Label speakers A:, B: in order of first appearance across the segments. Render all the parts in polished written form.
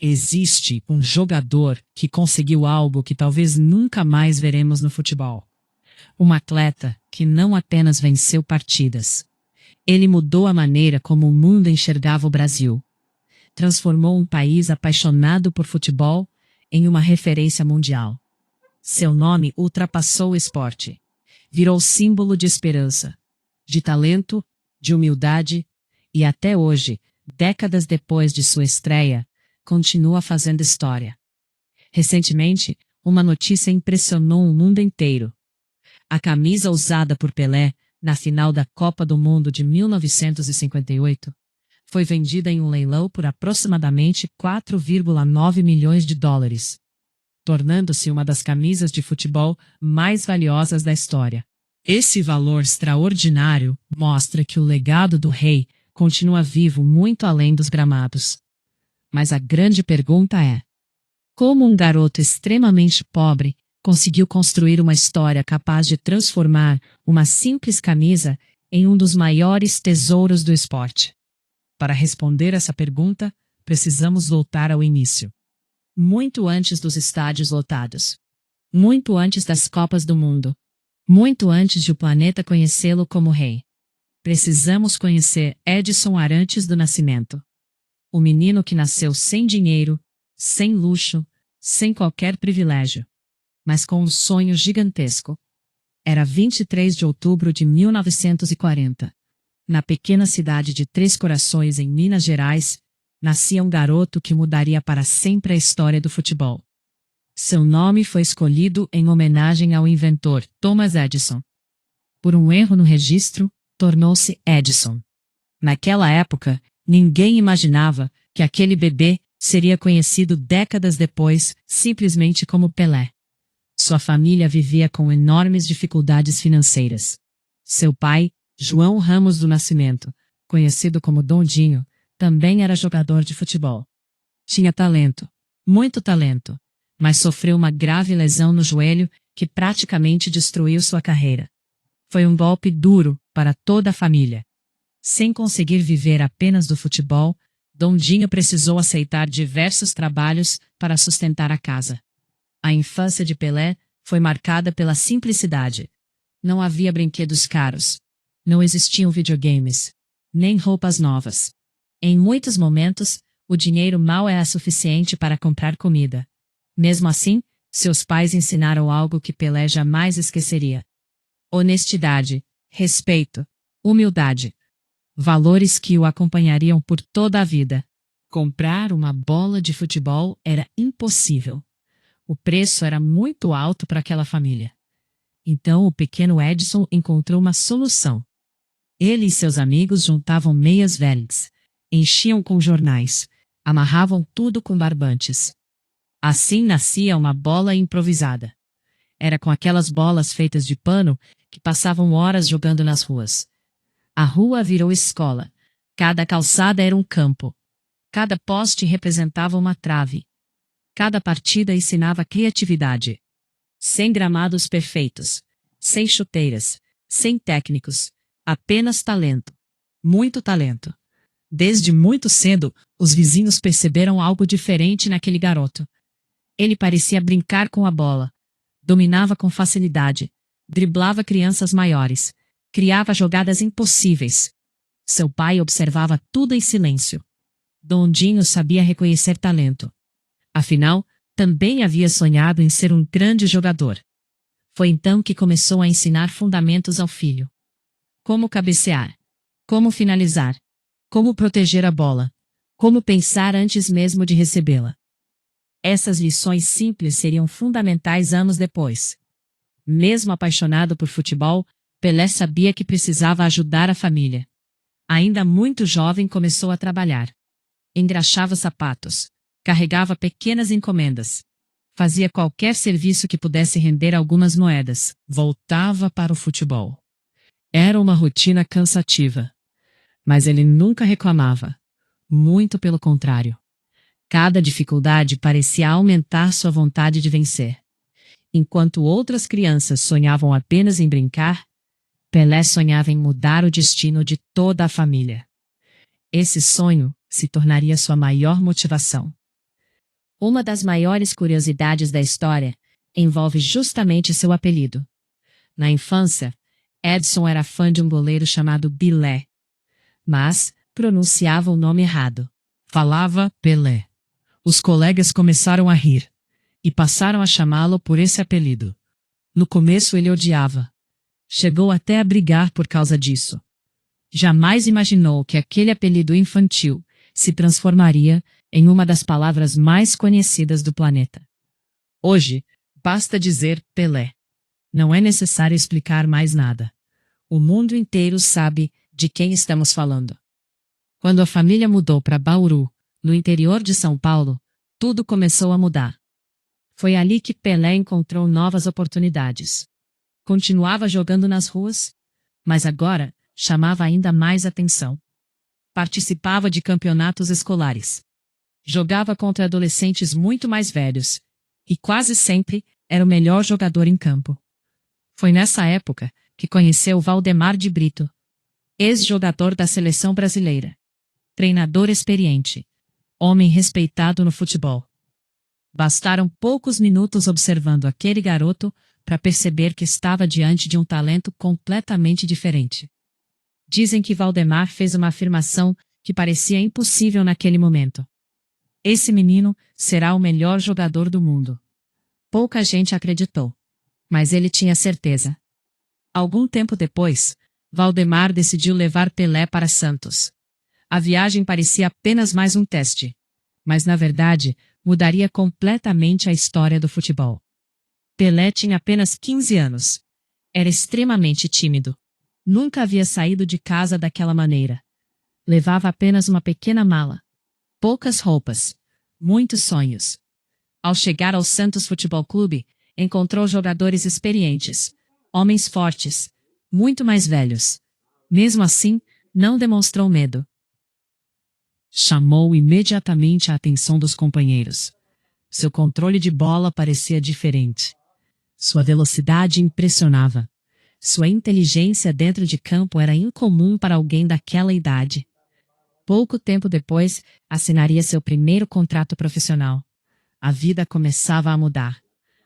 A: Existe um jogador que conseguiu algo que talvez nunca mais veremos no futebol. Um atleta que não apenas venceu partidas. Ele mudou a maneira como o mundo enxergava o Brasil. Transformou um país apaixonado por futebol em uma referência mundial. Seu nome ultrapassou o esporte. Virou símbolo de esperança, de talento, de humildade e até hoje, décadas depois de sua estreia, continua fazendo história. Recentemente, uma notícia impressionou o mundo inteiro. A camisa usada por Pelé na final da Copa do Mundo de 1958 foi vendida em um leilão por aproximadamente 4,9 milhões de dólares, tornando-se uma das camisas de futebol mais valiosas da história. Esse valor extraordinário mostra que o legado do rei continua vivo muito além dos gramados. Mas a grande pergunta é: como um garoto extremamente pobre conseguiu construir uma história capaz de transformar uma simples camisa em um dos maiores tesouros do esporte? Para responder essa pergunta, precisamos voltar ao início. Muito antes dos estádios lotados. Muito antes das Copas do Mundo. Muito antes de o planeta conhecê-lo como rei. Precisamos conhecer Edson Arantes do Nascimento. O menino que nasceu sem dinheiro, sem luxo, sem qualquer privilégio, mas com um sonho gigantesco. Era 23 de outubro de 1940. Na pequena cidade de Três Corações, em Minas Gerais, nascia um garoto que mudaria para sempre a história do futebol. Seu nome foi escolhido em homenagem ao inventor Thomas Edison. Por um erro no registro, tornou-se Edison. Naquela época, ninguém imaginava que aquele bebê seria conhecido décadas depois simplesmente como Pelé. Sua família vivia com enormes dificuldades financeiras. Seu pai, João Ramos do Nascimento, conhecido como Dondinho, também era jogador de futebol. Tinha talento, muito talento, mas sofreu uma grave lesão no joelho que praticamente destruiu sua carreira. Foi um golpe duro para toda a família. Sem conseguir viver apenas do futebol, Dondinho precisou aceitar diversos trabalhos para sustentar a casa. A infância de Pelé foi marcada pela simplicidade. Não havia brinquedos caros. Não existiam videogames, nem roupas novas. Em muitos momentos, o dinheiro mal era suficiente para comprar comida. Mesmo assim, seus pais ensinaram algo que Pelé jamais esqueceria: honestidade, respeito, humildade. Valores que o acompanhariam por toda a vida. Comprar uma bola de futebol era impossível. O preço era muito alto para aquela família. Então o pequeno Edson encontrou uma solução. Ele e seus amigos juntavam meias velhas, enchiam com jornais, amarravam tudo com barbantes. Assim nascia uma bola improvisada. Era com aquelas bolas feitas de pano que passavam horas jogando nas ruas. A rua virou escola. Cada calçada era um campo. Cada poste representava uma trave. Cada partida ensinava criatividade. Sem gramados perfeitos, sem chuteiras, sem técnicos, apenas talento. Muito talento. Desde muito cedo, os vizinhos perceberam algo diferente naquele garoto. Ele parecia brincar com a bola. Dominava com facilidade. Driblava crianças maiores. Criava jogadas impossíveis. Seu pai observava tudo em silêncio. Dondinho sabia reconhecer talento. Afinal, também havia sonhado em ser um grande jogador. Foi então que começou a ensinar fundamentos ao filho. Como cabecear. Como finalizar. Como proteger a bola. Como pensar antes mesmo de recebê-la. Essas lições simples seriam fundamentais anos depois. Mesmo apaixonado por futebol, Pelé sabia que precisava ajudar a família. Ainda muito jovem, começou a trabalhar. Engraxava sapatos, carregava pequenas encomendas, fazia qualquer serviço que pudesse render algumas moedas. Voltava para o futebol. Era uma rotina cansativa. Mas ele nunca reclamava. Muito pelo contrário. Cada dificuldade parecia aumentar sua vontade de vencer. Enquanto outras crianças sonhavam apenas em brincar, Pelé sonhava em mudar o destino de toda a família. Esse sonho se tornaria sua maior motivação. Uma das maiores curiosidades da história envolve justamente seu apelido. Na infância, Edson era fã de um goleiro chamado Bilé, mas pronunciava o nome errado. Falava Pelé. Os colegas começaram a rir e passaram a chamá-lo por esse apelido. No começo ele odiava. Chegou até a brigar por causa disso. Jamais imaginou que aquele apelido infantil se transformaria em uma das palavras mais conhecidas do planeta. Hoje, basta dizer Pelé. Não é necessário explicar mais nada. O mundo inteiro sabe de quem estamos falando. Quando a família mudou para Bauru, no interior de São Paulo, tudo começou a mudar. Foi ali que Pelé encontrou novas oportunidades. Continuava jogando nas ruas, mas agora chamava ainda mais atenção. Participava de campeonatos escolares. Jogava contra adolescentes muito mais velhos e quase sempre era o melhor jogador em campo. Foi nessa época que conheceu Valdemar de Brito, ex-jogador da seleção brasileira, treinador experiente, homem respeitado no futebol. Bastaram poucos minutos observando aquele garoto para perceber que estava diante de um talento completamente diferente. Dizem que Valdemar fez uma afirmação que parecia impossível naquele momento. Esse menino será o melhor jogador do mundo. Pouca gente acreditou, mas ele tinha certeza. Algum tempo depois, Valdemar decidiu levar Pelé para Santos. A viagem parecia apenas mais um teste, mas na verdade mudaria completamente a história do futebol. Pelé tinha apenas 15 anos. Era extremamente tímido. Nunca havia saído de casa daquela maneira. Levava apenas uma pequena mala, poucas roupas, muitos sonhos. Ao chegar ao Santos Futebol Clube, encontrou jogadores experientes, homens fortes, muito mais velhos. Mesmo assim, não demonstrou medo. Chamou imediatamente a atenção dos companheiros. Seu controle de bola parecia diferente. Sua velocidade impressionava. Sua inteligência dentro de campo era incomum para alguém daquela idade. Pouco tempo depois, assinaria seu primeiro contrato profissional. A vida começava a mudar,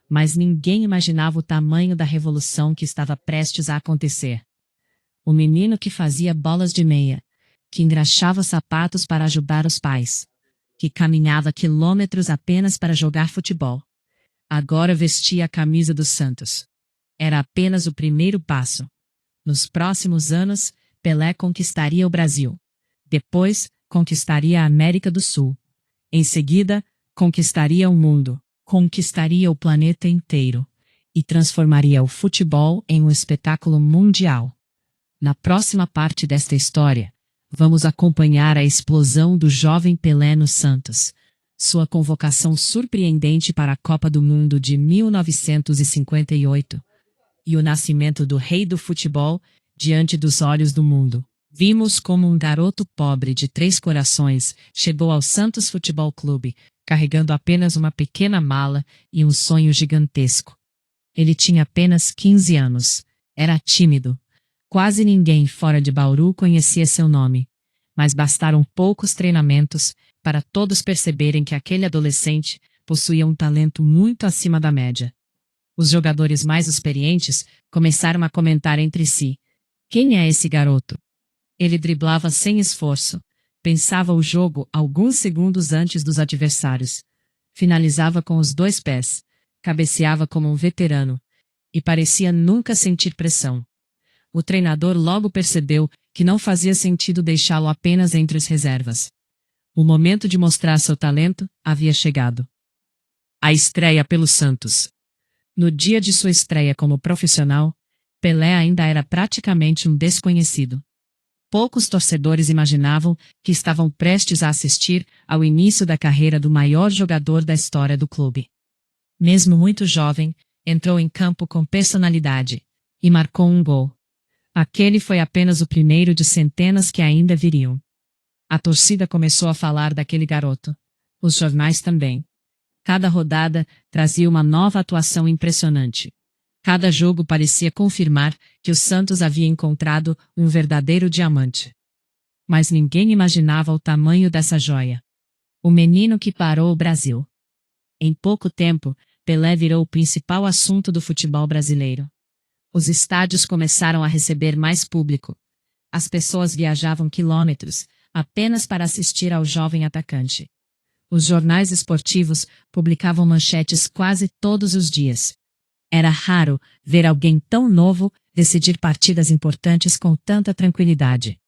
A: mas ninguém imaginava o tamanho da revolução que estava prestes a acontecer. O menino que fazia bolas de meia, que engraxava sapatos para ajudar os pais, que caminhava quilômetros apenas para jogar futebol, agora vestia a camisa do Santos. Era apenas o primeiro passo. Nos próximos anos, Pelé conquistaria o Brasil. Depois, conquistaria a América do Sul. Em seguida, conquistaria o mundo, conquistaria o planeta inteiro e transformaria o futebol em um espetáculo mundial. Na próxima parte desta história, vamos acompanhar a explosão do jovem Pelé no Santos, sua convocação surpreendente para a Copa do Mundo de 1958 e o nascimento do rei do futebol diante dos olhos do mundo. Vimos como um garoto pobre de 3 corações chegou ao Santos Futebol Clube, carregando apenas uma pequena mala e um sonho gigantesco. Ele tinha apenas 15 anos. Era tímido. Quase ninguém fora de Bauru conhecia seu nome. Mas bastaram poucos treinamentos para todos perceberem que aquele adolescente possuía um talento muito acima da média. Os jogadores mais experientes começaram a comentar entre si: quem é esse garoto? Ele driblava sem esforço, pensava o jogo alguns segundos antes dos adversários, finalizava com os 2 pés, cabeceava como um veterano e parecia nunca sentir pressão. O treinador logo percebeu que não fazia sentido deixá-lo apenas entre as reservas. O momento de mostrar seu talento havia chegado. A estreia pelo Santos. No dia de sua estreia como profissional, Pelé ainda era praticamente um desconhecido. Poucos torcedores imaginavam que estavam prestes a assistir ao início da carreira do maior jogador da história do clube. Mesmo muito jovem, entrou em campo com personalidade e marcou um gol. Aquele foi apenas o primeiro de centenas que ainda viriam. A torcida começou a falar daquele garoto. Os jornais também. Cada rodada trazia uma nova atuação impressionante. Cada jogo parecia confirmar que o Santos havia encontrado um verdadeiro diamante. Mas ninguém imaginava o tamanho dessa joia. O menino que parou o Brasil. Em pouco tempo, Pelé virou o principal assunto do futebol brasileiro. Os estádios começaram a receber mais público. As pessoas viajavam quilômetros apenas para assistir ao jovem atacante. Os jornais esportivos publicavam manchetes quase todos os dias. Era raro ver alguém tão novo decidir partidas importantes com tanta tranquilidade.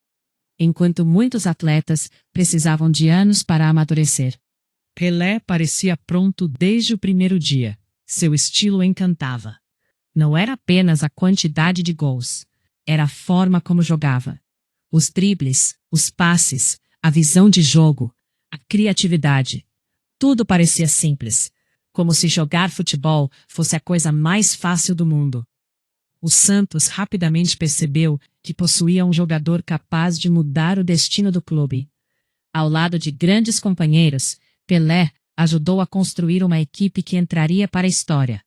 A: Enquanto muitos atletas precisavam de anos para amadurecer, Pelé parecia pronto desde o primeiro dia. Seu estilo encantava. Não era apenas a quantidade de gols, era a forma como jogava. Os dribles, os passes, a visão de jogo, a criatividade. Tudo parecia simples, como se jogar futebol fosse a coisa mais fácil do mundo. O Santos rapidamente percebeu que possuía um jogador capaz de mudar o destino do clube. Ao lado de grandes companheiros, Pelé ajudou a construir uma equipe que entraria para a história.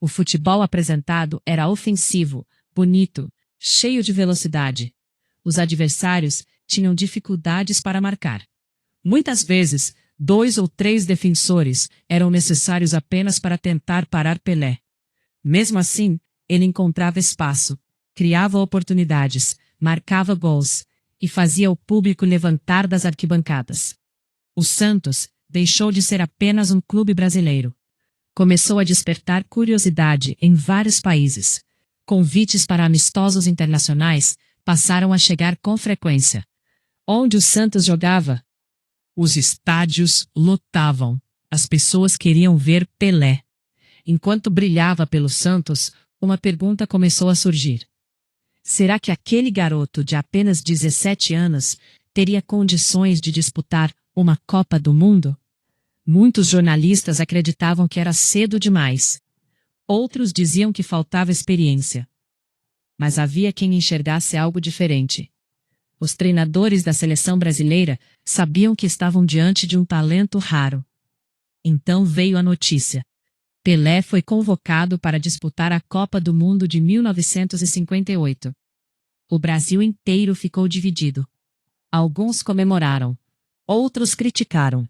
A: O futebol apresentado era ofensivo, bonito, cheio de velocidade. Os adversários tinham dificuldades para marcar. Muitas vezes, 2 ou 3 defensores eram necessários apenas para tentar parar Pelé. Mesmo assim, ele encontrava espaço, criava oportunidades, marcava gols e fazia o público levantar das arquibancadas. O Santos deixou de ser apenas um clube brasileiro. Começou a despertar curiosidade em vários países. Convites para amistosos internacionais passaram a chegar com frequência. Onde o Santos jogava, os estádios lotavam. As pessoas queriam ver Pelé. Enquanto brilhava pelo Santos, uma pergunta começou a surgir. Será que aquele garoto de apenas 17 anos teria condições de disputar uma Copa do Mundo? Muitos jornalistas acreditavam que era cedo demais. Outros diziam que faltava experiência. Mas havia quem enxergasse algo diferente. Os treinadores da seleção brasileira sabiam que estavam diante de um talento raro. Então veio a notícia. Pelé foi convocado para disputar a Copa do Mundo de 1958. O Brasil inteiro ficou dividido. Alguns comemoraram, outros criticaram.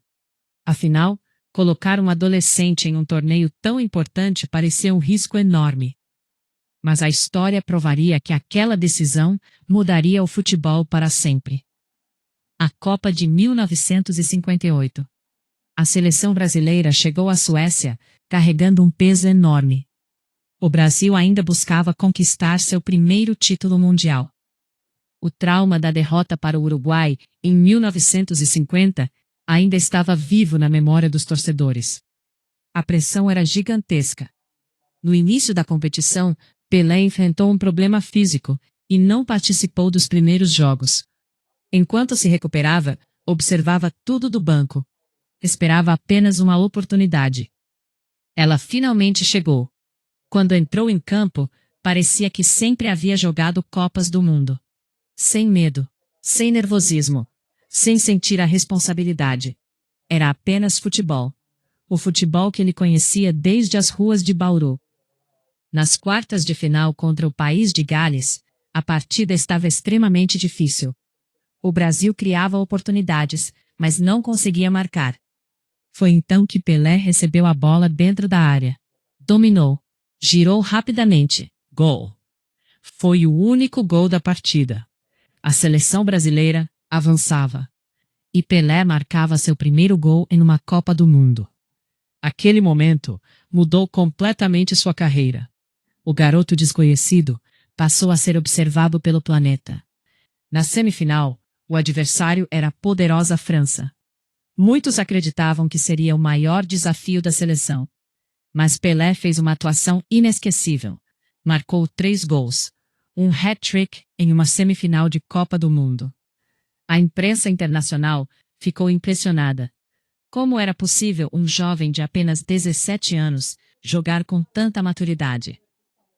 A: Afinal, colocar um adolescente em um torneio tão importante parecia um risco enorme. Mas a história provaria que aquela decisão mudaria o futebol para sempre. A Copa de 1958. A seleção brasileira chegou à Suécia carregando um peso enorme. O Brasil ainda buscava conquistar seu primeiro título mundial. O trauma da derrota para o Uruguai, em 1950, ainda estava vivo na memória dos torcedores. A pressão era gigantesca. No início da competição, Pelé enfrentou um problema físico e não participou dos primeiros jogos. Enquanto se recuperava, observava tudo do banco. Esperava apenas uma oportunidade. Ela finalmente chegou. Quando entrou em campo, parecia que sempre havia jogado Copas do Mundo. Sem medo, sem nervosismo, sem sentir a responsabilidade. Era apenas futebol. O futebol que ele conhecia desde as ruas de Bauru. Nas quartas de final contra o país de Gales, a partida estava extremamente difícil. O Brasil criava oportunidades, mas não conseguia marcar. Foi então que Pelé recebeu a bola dentro da área. Dominou. Girou rapidamente. Gol. Foi o único gol da partida. A seleção brasileira avançava. E Pelé marcava seu primeiro gol em uma Copa do Mundo. Aquele momento mudou completamente sua carreira. O garoto desconhecido passou a ser observado pelo planeta. Na semifinal, o adversário era a poderosa França. Muitos acreditavam que seria o maior desafio da seleção. Mas Pelé fez uma atuação inesquecível. Marcou 3 gols, um hat-trick em uma semifinal de Copa do Mundo. A imprensa internacional ficou impressionada. Como era possível um jovem de apenas 17 anos jogar com tanta maturidade?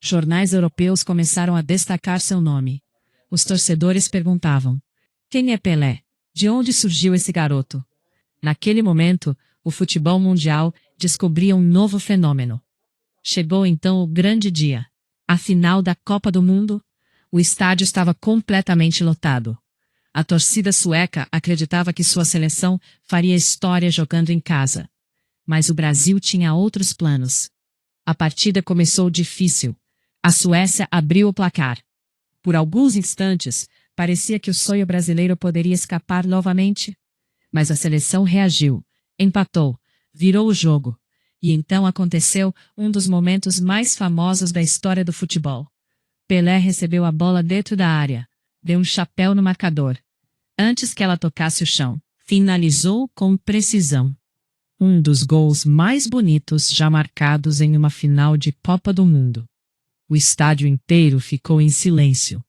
A: Jornais europeus começaram a destacar seu nome. Os torcedores perguntavam: quem é Pelé? De onde surgiu esse garoto? Naquele momento, o futebol mundial descobria um novo fenômeno. Chegou então o grande dia. A final da Copa do Mundo. O estádio estava completamente lotado. A torcida sueca acreditava que sua seleção faria história jogando em casa. Mas o Brasil tinha outros planos. A partida começou difícil. A Suécia abriu o placar. Por alguns instantes, parecia que o sonho brasileiro poderia escapar novamente. Mas a seleção reagiu, empatou, virou o jogo. E então aconteceu um dos momentos mais famosos da história do futebol. Pelé recebeu a bola dentro da área, deu um chapéu no marcador. Antes que ela tocasse o chão, finalizou com precisão. Um dos gols mais bonitos já marcados em uma final de Copa do Mundo. O estádio inteiro ficou em silêncio.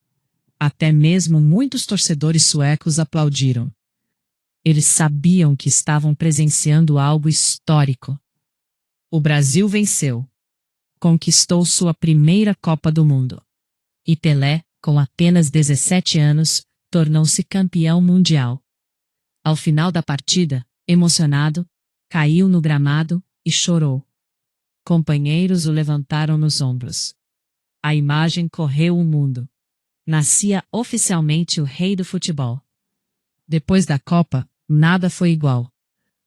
A: Até mesmo muitos torcedores suecos aplaudiram. Eles sabiam que estavam presenciando algo histórico. O Brasil venceu. Conquistou sua primeira Copa do Mundo. E Pelé, com apenas 17 anos, tornou-se campeão mundial. Ao final da partida, emocionado, caiu no gramado e chorou. Companheiros o levantaram nos ombros. A imagem correu o mundo. Nascia oficialmente o rei do futebol. Depois da Copa, nada foi igual.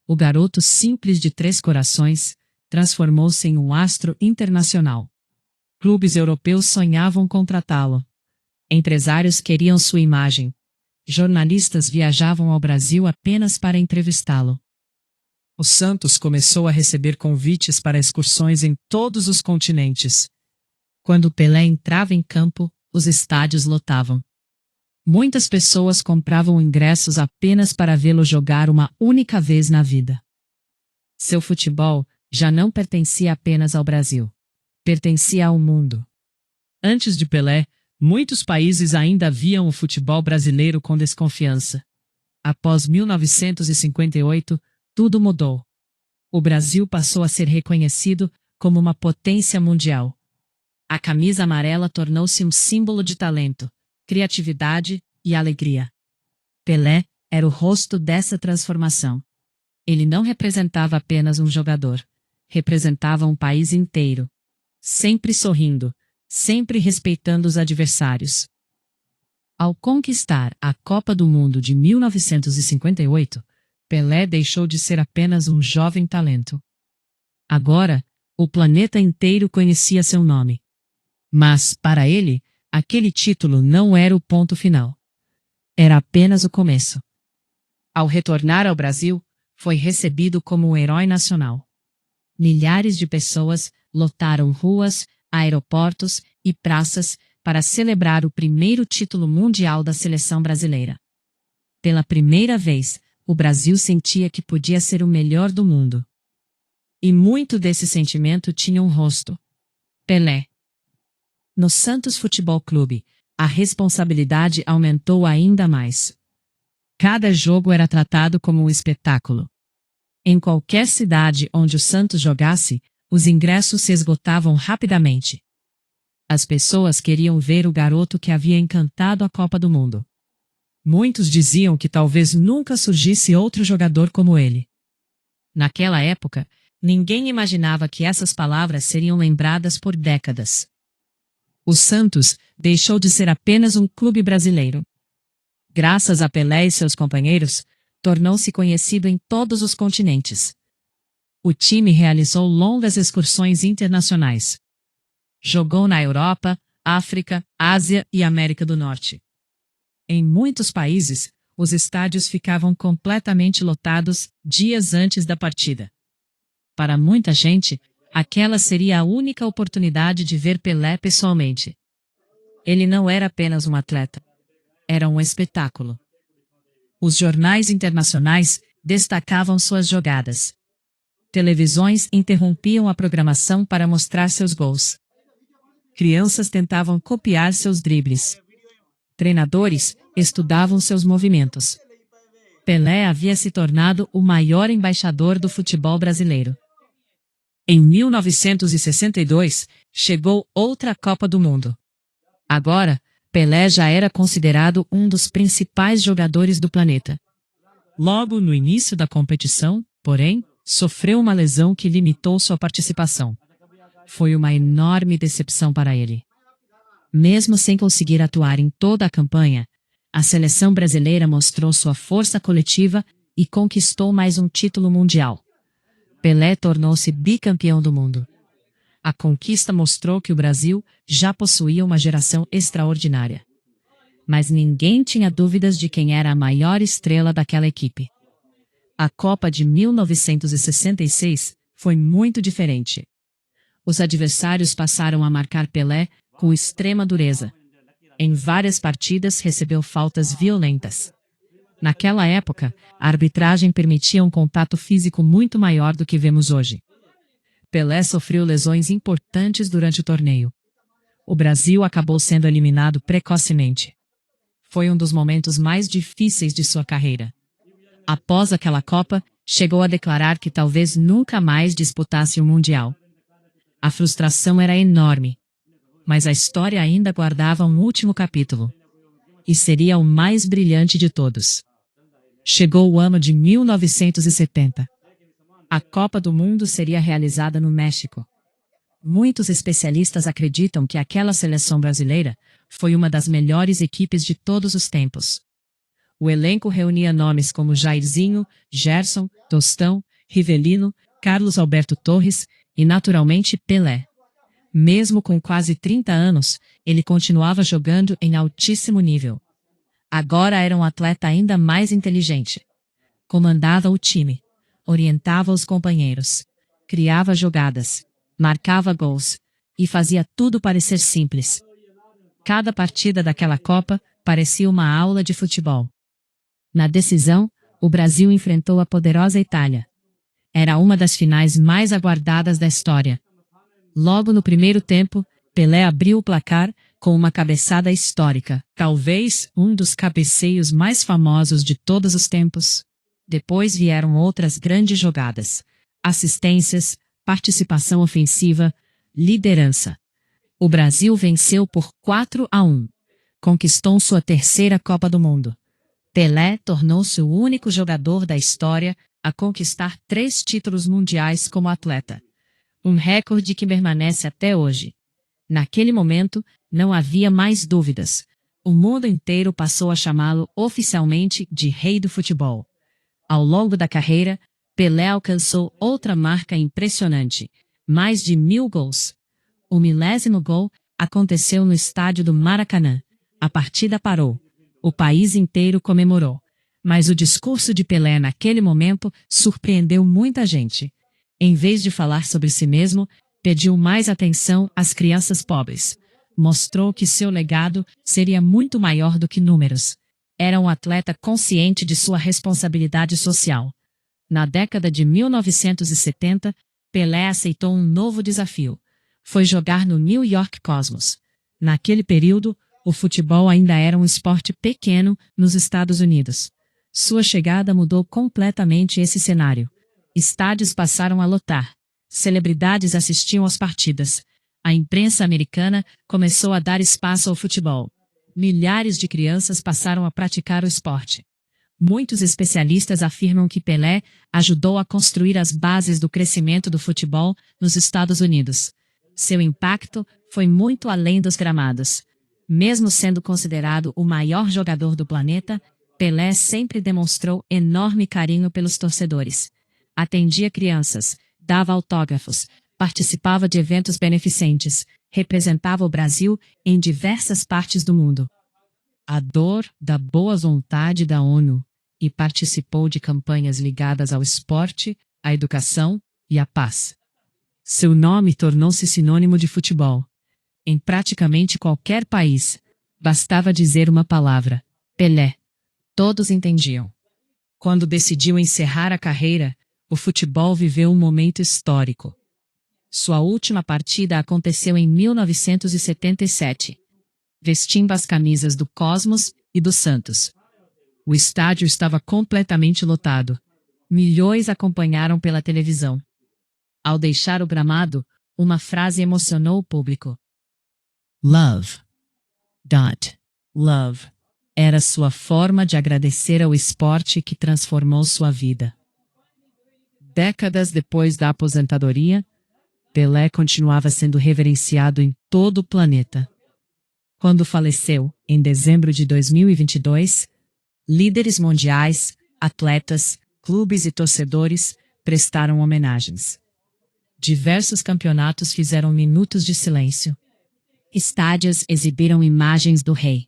A: O garoto simples de 3 corações transformou-se em um astro internacional. Clubes europeus sonhavam contratá-lo. Empresários queriam sua imagem. Jornalistas viajavam ao Brasil apenas para entrevistá-lo. O Santos começou a receber convites para excursões em todos os continentes. Quando Pelé entrava em campo, os estádios lotavam. Muitas pessoas compravam ingressos apenas para vê-lo jogar uma única vez na vida. Seu futebol já não pertencia apenas ao Brasil. Pertencia ao mundo. Antes de Pelé, muitos países ainda viam o futebol brasileiro com desconfiança. Após 1958, tudo mudou. O Brasil passou a ser reconhecido como uma potência mundial. A camisa amarela tornou-se um símbolo de talento, criatividade e alegria. Pelé era o rosto dessa transformação. Ele não representava apenas um jogador, representava um país inteiro. Sempre sorrindo, sempre respeitando os adversários. Ao conquistar a Copa do Mundo de 1958, Pelé deixou de ser apenas um jovem talento. Agora, o planeta inteiro conhecia seu nome. Mas, para ele, aquele título não era o ponto final. Era apenas o começo. Ao retornar ao Brasil, foi recebido como um herói nacional. Milhares de pessoas lotaram ruas, aeroportos e praças para celebrar o primeiro título mundial da seleção brasileira. Pela primeira vez, o Brasil sentia que podia ser o melhor do mundo. E muito desse sentimento tinha um rosto: Pelé. No Santos Futebol Clube, a responsabilidade aumentou ainda mais. Cada jogo era tratado como um espetáculo. Em qualquer cidade onde o Santos jogasse, os ingressos se esgotavam rapidamente. As pessoas queriam ver o garoto que havia encantado a Copa do Mundo. Muitos diziam que talvez nunca surgisse outro jogador como ele. Naquela época, ninguém imaginava que essas palavras seriam lembradas por décadas. O Santos deixou de ser apenas um clube brasileiro. Graças a Pelé e seus companheiros, tornou-se conhecido em todos os continentes. O time realizou longas excursões internacionais. Jogou na Europa, África, Ásia e América do Norte. Em muitos países, os estádios ficavam completamente lotados dias antes da partida. Para muita gente, aquela seria a única oportunidade de ver Pelé pessoalmente. Ele não era apenas um atleta. Era um espetáculo. Os jornais internacionais destacavam suas jogadas. Televisões interrompiam a programação para mostrar seus gols. Crianças tentavam copiar seus dribles. Treinadores estudavam seus movimentos. Pelé havia se tornado o maior embaixador do futebol brasileiro. Em 1962, chegou outra Copa do Mundo. Agora, Pelé já era considerado um dos principais jogadores do planeta. Logo no início da competição, porém, sofreu uma lesão que limitou sua participação. Foi uma enorme decepção para ele. Mesmo sem conseguir atuar em toda a campanha, a seleção brasileira mostrou sua força coletiva e conquistou mais um título mundial. Pelé tornou-se bicampeão do mundo. A conquista mostrou que o Brasil já possuía uma geração extraordinária. Mas ninguém tinha dúvidas de quem era a maior estrela daquela equipe. A Copa de 1966 foi muito diferente. Os adversários passaram a marcar Pelé com extrema dureza. Em várias partidas recebeu faltas violentas. Naquela época, a arbitragem permitia um contato físico muito maior do que vemos hoje. Pelé sofreu lesões importantes durante o torneio. O Brasil acabou sendo eliminado precocemente. Foi um dos momentos mais difíceis de sua carreira. Após aquela Copa, chegou a declarar que talvez nunca mais disputasse um Mundial. A frustração era enorme, mas a história ainda guardava um último capítulo. E seria o mais brilhante de todos. Chegou o ano de 1970. A Copa do Mundo seria realizada no México. Muitos especialistas acreditam que aquela seleção brasileira foi uma das melhores equipes de todos os tempos. O elenco reunia nomes como Jairzinho, Gerson, Tostão, Rivelino, Carlos Alberto Torres e, naturalmente, Pelé. Mesmo com quase 30 anos, ele continuava jogando em altíssimo nível. Agora era um atleta ainda mais inteligente. Comandava o time, orientava os companheiros, criava jogadas, marcava gols e fazia tudo parecer simples. Cada partida daquela Copa parecia uma aula de futebol. Na decisão, o Brasil enfrentou a poderosa Itália. Era uma das finais mais aguardadas da história. Logo no primeiro tempo, Pelé abriu o placar com uma cabeçada histórica, talvez um dos cabeceios mais famosos de todos os tempos. Depois vieram outras grandes jogadas, assistências, participação ofensiva, liderança. O Brasil venceu por 4-1. Conquistou sua terceira Copa do Mundo. Pelé tornou-se o único jogador da história a conquistar 3 títulos mundiais como atleta. Um recorde que permanece até hoje. Naquele momento, não havia mais dúvidas. O mundo inteiro passou a chamá-lo oficialmente de Rei do Futebol. Ao longo da carreira, Pelé alcançou outra marca impressionante, mais de 1000 gols. O 1000º gol aconteceu no estádio do Maracanã. A partida parou. O país inteiro comemorou. Mas o discurso de Pelé naquele momento surpreendeu muita gente. Em vez de falar sobre si mesmo, pediu mais atenção às crianças pobres. Mostrou que seu legado seria muito maior do que números. Era um atleta consciente de sua responsabilidade social. Na década de 1970, Pelé aceitou um novo desafio. Foi jogar no New York Cosmos. Naquele período, o futebol ainda era um esporte pequeno nos Estados Unidos. Sua chegada mudou completamente esse cenário. Estádios passaram a lotar. Celebridades assistiam às partidas. A imprensa americana começou a dar espaço ao futebol. Milhares de crianças passaram a praticar o esporte. Muitos especialistas afirmam que Pelé ajudou a construir as bases do crescimento do futebol nos Estados Unidos. Seu impacto foi muito além dos gramados. Mesmo sendo considerado o maior jogador do planeta, Pelé sempre demonstrou enorme carinho pelos torcedores. Atendia crianças, dava autógrafos, participava de eventos beneficentes, representava o Brasil em diversas partes do mundo. A dor da boa vontade da ONU e participou de campanhas ligadas ao esporte, à educação e à paz. Seu nome tornou-se sinônimo de futebol. Em praticamente qualquer país, bastava dizer uma palavra: Pelé. Todos entendiam. Quando decidiu encerrar a carreira, o futebol viveu um momento histórico. Sua última partida aconteceu em 1977, vestindo as camisas do Cosmos e do Santos. O estádio estava completamente lotado. Milhões acompanharam pela televisão. Ao deixar o gramado, uma frase emocionou o público. Love. Love. Era sua forma de agradecer ao esporte que transformou sua vida. Décadas depois da aposentadoria, Pelé continuava sendo reverenciado em todo o planeta. Quando faleceu, em dezembro de 2022, líderes mundiais, atletas, clubes e torcedores prestaram homenagens. Diversos campeonatos fizeram minutos de silêncio. Estádios exibiram imagens do rei.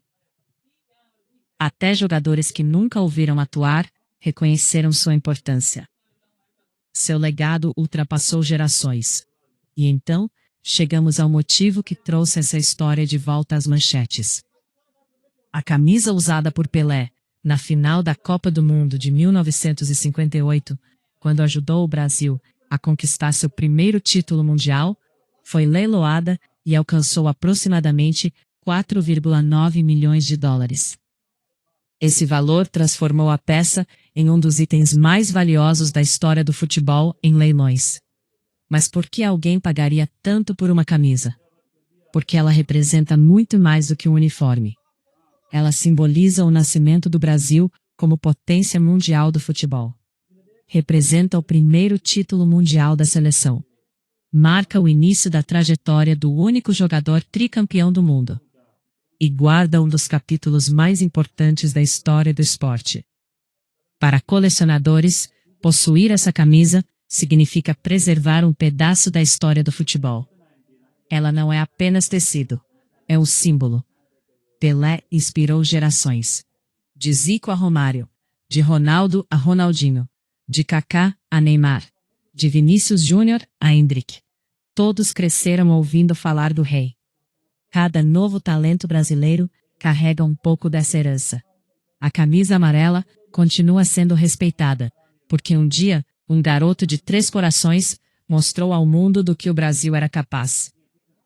A: Até jogadores que nunca ouviram atuar reconheceram sua importância. Seu legado ultrapassou gerações. E então, chegamos ao motivo que trouxe essa história de volta às manchetes. A camisa usada por Pelé, na final da Copa do Mundo de 1958, quando ajudou o Brasil a conquistar seu primeiro título mundial, foi leiloada e alcançou aproximadamente 4,9 milhões de dólares. Esse valor transformou a peça em um dos itens mais valiosos da história do futebol em leilões. Mas por que alguém pagaria tanto por uma camisa? Porque ela representa muito mais do que um uniforme. Ela simboliza o nascimento do Brasil como potência mundial do futebol. Representa o primeiro título mundial da seleção. Marca o início da trajetória do único jogador tricampeão do mundo. E guarda um dos capítulos mais importantes da história do esporte. Para colecionadores, possuir essa camisa significa preservar um pedaço da história do futebol. Ela não é apenas tecido, é um símbolo. Pelé inspirou gerações. De Zico a Romário, de Ronaldo a Ronaldinho, de Kaká a Neymar, de Vinícius Júnior a Endrick. Todos cresceram ouvindo falar do rei. Cada novo talento brasileiro carrega um pouco dessa herança. A camisa amarela continua sendo respeitada, porque um dia, um garoto de 3 corações mostrou ao mundo do que o Brasil era capaz.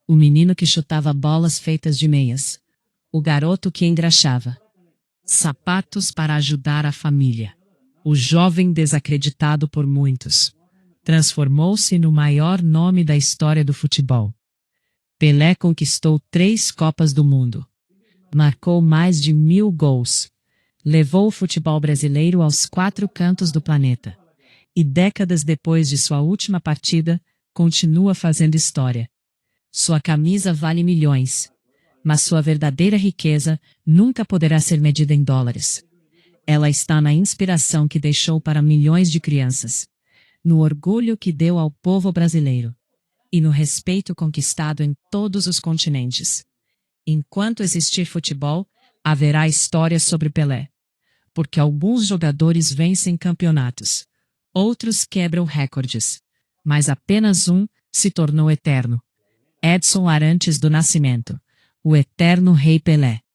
A: O menino que chutava bolas feitas de meias. O garoto que engraxava sapatos para ajudar a família. O jovem desacreditado por muitos. Transformou-se no maior nome da história do futebol. Pelé conquistou 3 Copas do Mundo. Marcou mais de 1000 gols. Levou o futebol brasileiro aos 4 cantos do planeta. E décadas depois de sua última partida, continua fazendo história. Sua camisa vale milhões. Mas sua verdadeira riqueza nunca poderá ser medida em dólares. Ela está na inspiração que deixou para milhões de crianças. No orgulho que deu ao povo brasileiro. E no respeito conquistado em todos os continentes. Enquanto existir futebol, haverá história sobre Pelé. Porque alguns jogadores vencem campeonatos. Outros quebram recordes. Mas apenas um se tornou eterno. Edson Arantes do Nascimento. O eterno Rei Pelé.